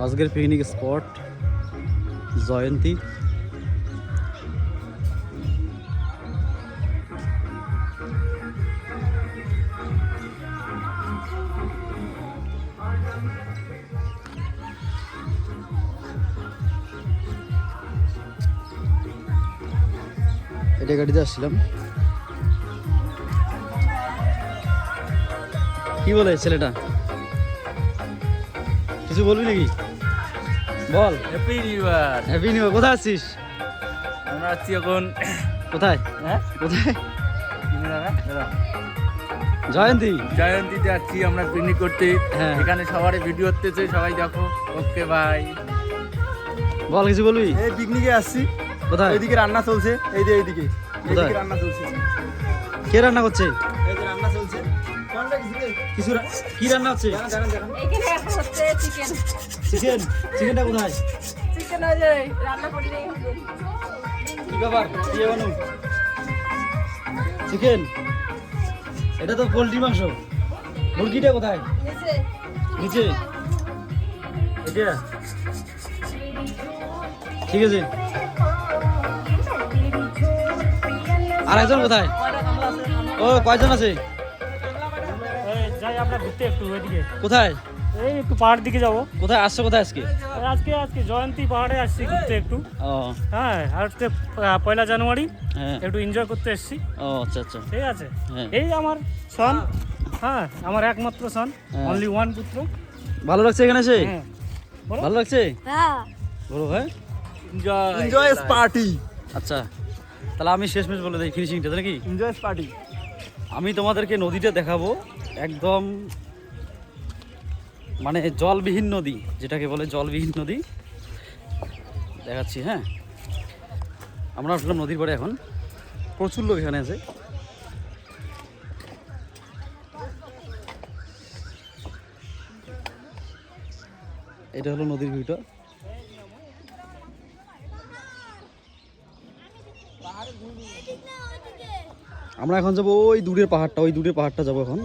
আজকের picnic spot জয়ন্তী। এটা গাড়িতে আসছিলাম। কি বলে ছেলেটা, কিছু বলবি নাকি? বল। Happy new year. Happy new year. কোথায় আছিস? আমরা আছি এখন কোথায়? হ্যাঁ কোথায়? জয়ন্তী জয়ন্তী। জয়ন্তীতে আছি আমরা পিকনিক করতে। হ্যাঁ। এখানে সবার ভিডিও হতেছে, সবাই দেখো। ওকে ভাই, বল, কিছু বলবি? এই পিকনিকে আসছি। কোথায়? এইদিকে রান্না চলছে, এই যে এইদিকে কোথায়? এইদিকে রান্না চলছে। কে রান্না করছে? এই যে রান্না চলছে। কোনটা কিছু কি রান্না হচ্ছে? জানেন এখানে এখন হচ্ছে চিকেন। চিকেন। চিকেনটা কোথায়? চিকেন ওই যে রান্না করি নাই। কি ব্যাপার? কি বানু? চিকেন? এটা তো পোল্ট্রি মাংস। মুরগিটা কোথায়? নিচে নিচে। এটা ঠিক আছে। আর একজন কোথায়? ও কয়জন আছে? যাই আমরা ঘুরতে একটু ওইদিকে, কোথায়? এই একটু পাহাড়ের দিকে যাবো। কোথায় আসছো? কোথায় আজকে? আজকে জয়ন্তী পাহাড়ে আসছি ঘুরতে একটু। ও হ্যাঁ, আর হচ্ছে 1 জানুয়ারি হ্যাঁ। একটু এনজয় করতে এসছি। ও আচ্ছা আচ্ছা। ঠিক আছে। হ্যাঁ। এই আমার সন, হ্যাঁ আমার একমাত্র সন, হ্যাঁ। অনলি ওয়ান পুত্র। ভালো লাগছে এখানে এসে? হ্যাঁ, বলো। ভালো লাগছে? হ্যাঁ বলো। হ্যাঁ এনজয় পার্টি। আচ্ছা, তাহলে আমি শেষমেশ বলে দিই ফিনিশিংটা নাকি? Enjoy party. আমি তোমাদেরকে নদীটা দেখাবো, একদম মানে জলবিহীন নদী, যেটাকে বলে জলবিহীন নদী দেখাচ্ছি। হ্যাঁ, আমরা আসলাম নদীর পাড়ে, এখন প্রচুর লোক এখানে আছে। এটা হলো নদীর ভিউটা। আমরা এখন যাবো ওই দূরের পাহাড়টা যাবো এখন।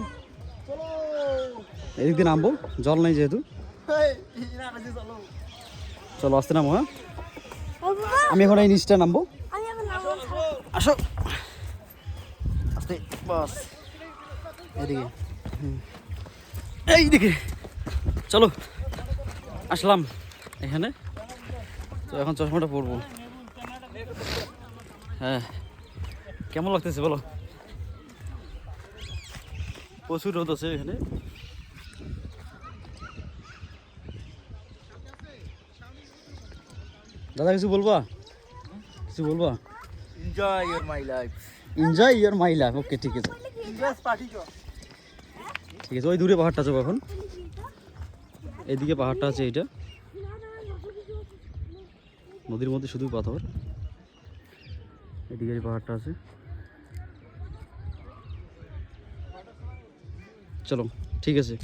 এদিক দিয়ে নামবো, জল নেই যেহেতু। চলো আসতে নামো। হ্যাঁ, আমি এখন এই নিচটা নামবো। আসো আস্তে, বাস এদিকে, এইদিকে চলো। আসলাম এখানে, তো এখন চশমাটা পরবো। হ্যাঁ, কেমন লাগতেছে বলো? প্রচুর রোদ আছে এখানে। দাদা কিছু বলবা? কিছু বলবা? Enjoy your my life. Enjoy your my life. Okay, ঠিক আছে এনজয় পার্টি কর। ঠিক আছে। ওই দূরে পাহাড়টা যাবো এখন, এইদিকে পাহাড়টা আছে। এইটা নদীর মধ্যে শুধু পাথর, এদিকে এই পাহাড়টা আছে। চলো ঠিক আছে।